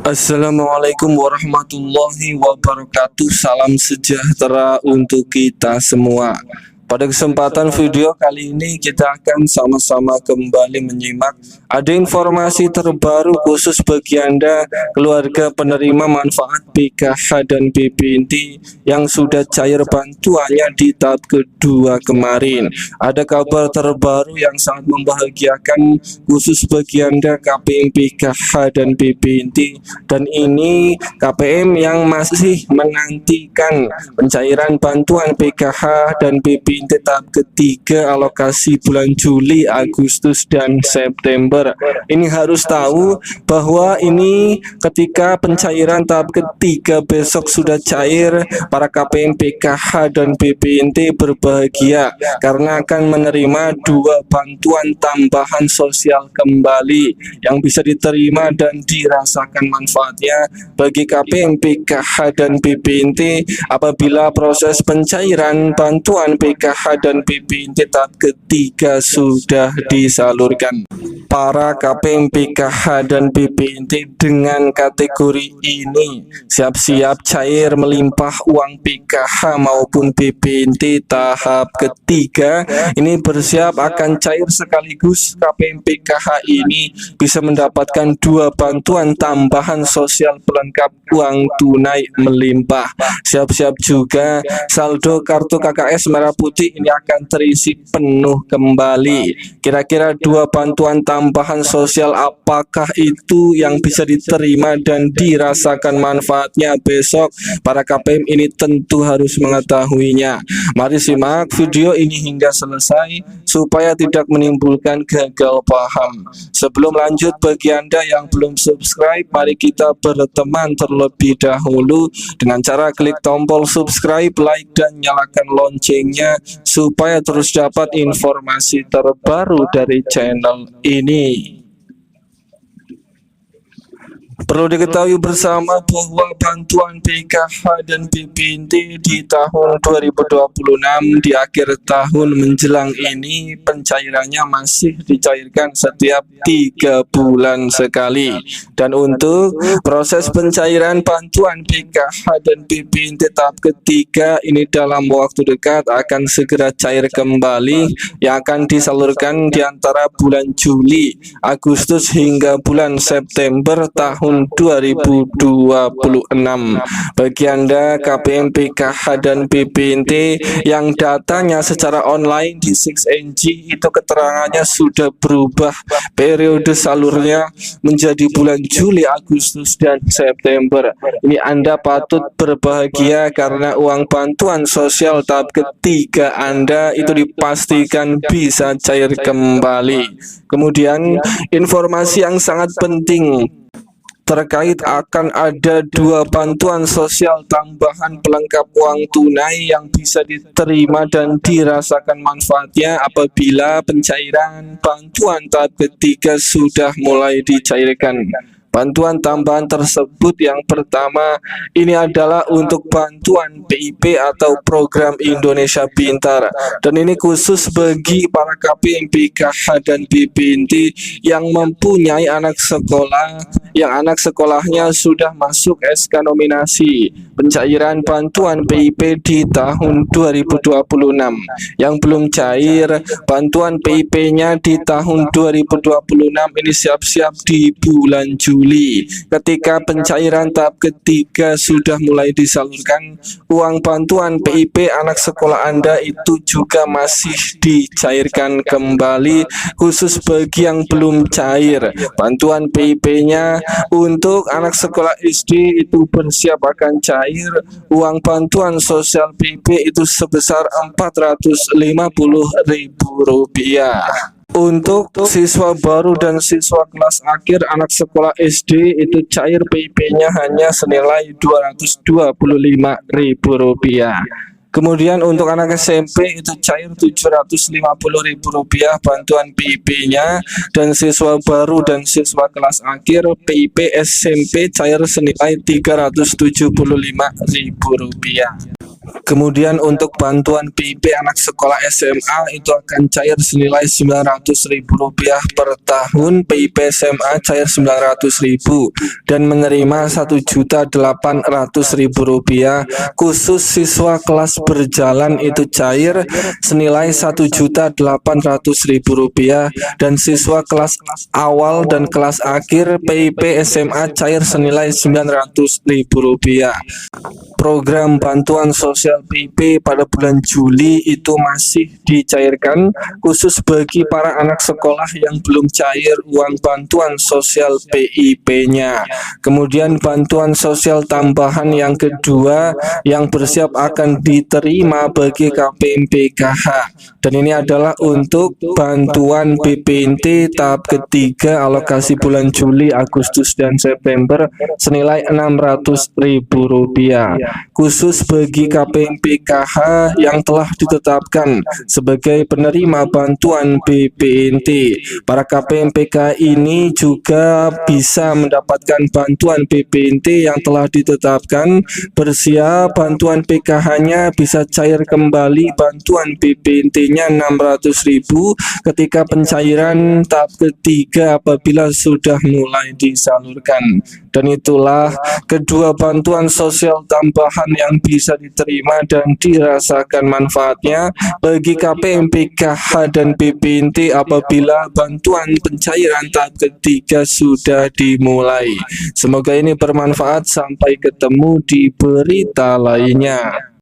Assalamualaikum warahmatullahi wabarakatuh. Salam sejahtera untuk kita semua. Pada kesempatan video kali ini kita akan sama-sama kembali menyimak ada informasi terbaru khusus bagi Anda keluarga penerima manfaat PKH dan BPNT yang sudah cair bantuannya di tahap kedua kemarin. Ada kabar terbaru yang sangat membahagiakan khusus bagi Anda KPM PKH dan BPNT, dan ini KPM yang masih menantikan pencairan bantuan PKH dan BPNT tahap ketiga alokasi bulan Juli, Agustus, dan September. Ini harus tahu bahwa ini ketika pencairan tahap ketiga besok sudah cair, para KPM PKH dan BPNT berbahagia karena akan menerima 2 bantuan tambahan sosial kembali yang bisa diterima dan dirasakan manfaatnya bagi KPM PKH dan BPNT apabila proses pencairan bantuan PKH dan BPNT tahap ketiga sudah disalurkan. Para KPM PKH dan BPNT dengan kategori ini siap-siap cair melimpah uang PKH maupun BPNT tahap ketiga. Ini bersiap akan cair sekaligus. KPM PKH ini bisa mendapatkan 2 bantuan tambahan sosial pelengkap uang tunai melimpah. Siap-siap juga saldo kartu KKS Merah Putih ini akan terisi penuh kembali. Kira-kira 2 bantuan tambahan sosial apakah itu yang bisa diterima dan dirasakan manfaatnya besok? Para KPM ini tentu harus mengetahuinya. Mari simak video ini hingga selesai supaya tidak menimbulkan gagal paham. Sebelum lanjut, bagi Anda yang belum subscribe, mari kita berteman terlebih dahulu dengan cara klik tombol subscribe, like, dan nyalakan loncengnya supaya terus dapat informasi terbaru dari channel ini. Perlu diketahui bersama bahwa bantuan PKH dan BPNT di tahun 2026 di akhir tahun menjelang ini pencairannya masih dicairkan setiap 3 bulan sekali. Dan untuk proses pencairan bantuan PKH dan BPNT tahap ketiga ini dalam waktu dekat akan segera cair kembali yang akan disalurkan di antara bulan Juli, Agustus hingga bulan September tahun 2026. Bagi Anda KPM PKH dan BPNT yang datanya secara online di 6NG, itu keterangannya sudah berubah periode salurnya menjadi bulan Juli, Agustus, dan September. Ini Anda patut berbahagia karena uang bantuan sosial tahap ketiga Anda itu dipastikan bisa cair kembali. Kemudian informasi yang sangat penting terkait akan ada 2 bantuan sosial tambahan pelengkap uang tunai yang bisa diterima dan dirasakan manfaatnya apabila pencairan bantuan tahap ketiga sudah mulai dicairkan. Bantuan tambahan tersebut yang pertama ini adalah untuk bantuan PIP atau Program Indonesia Pintar, dan ini khusus bagi para KPM PKH dan BPNT yang mempunyai anak sekolah yang anak sekolahnya sudah masuk SK nominasi pencairan bantuan PIP di tahun 2026. Yang belum cair bantuan PIP-nya di tahun 2026 ini siap-siap di bulan Juli. Ketika pencairan tahap ketiga sudah mulai disalurkan, uang bantuan PIP anak sekolah Anda itu juga masih dicairkan kembali khusus bagi yang belum cair. Bantuan PIP-nya untuk anak sekolah SD itu bersiap akan cair. Uang bantuan sosial PIP itu sebesar Rp450.000. Untuk siswa baru dan siswa kelas akhir anak sekolah SD itu cair PIP-nya hanya senilai Rp225.000. Kemudian untuk anak SMP itu cair Rp750.000 bantuan PIP-nya, dan siswa baru dan siswa kelas akhir PIP SMP cair senilai Rp375.000. Kemudian untuk bantuan PIP anak sekolah SMA itu akan cair senilai Rp900.000 per tahun, PIP SMA cair Rp900.000 dan menerima Rp1.800.000. Khusus siswa kelas berjalan itu cair senilai Rp1.800.000 dan siswa kelas awal dan kelas akhir PIP SMA cair senilai Rp900.000. Program bantuan sosial PIP pada bulan Juli itu masih dicairkan khusus bagi para anak sekolah yang belum cair uang bantuan sosial PIP-nya. Kemudian bantuan sosial tambahan yang kedua yang bersiap akan diterima bagi KPMPKH, dan ini adalah untuk bantuan BPNT tahap ketiga alokasi bulan Juli, Agustus, dan September senilai Rp600.000 khusus bagi KPMPKH yang telah ditetapkan sebagai penerima bantuan BPNT. Para KPMPKH ini juga bisa mendapatkan bantuan BPNT yang telah ditetapkan. Bersiap bantuan PKH-nya bisa cair kembali bantuan BPNT-nya Rp600.000 ketika pencairan tahap ketiga apabila sudah mulai disalurkan. Dan itulah kedua bantuan sosial tambahan yang bisa diterima dan dirasakan manfaatnya bagi KPMPKH dan BPNT apabila bantuan pencairan tahap ketiga sudah dimulai. Semoga ini bermanfaat. Sampai ketemu di berita lainnya.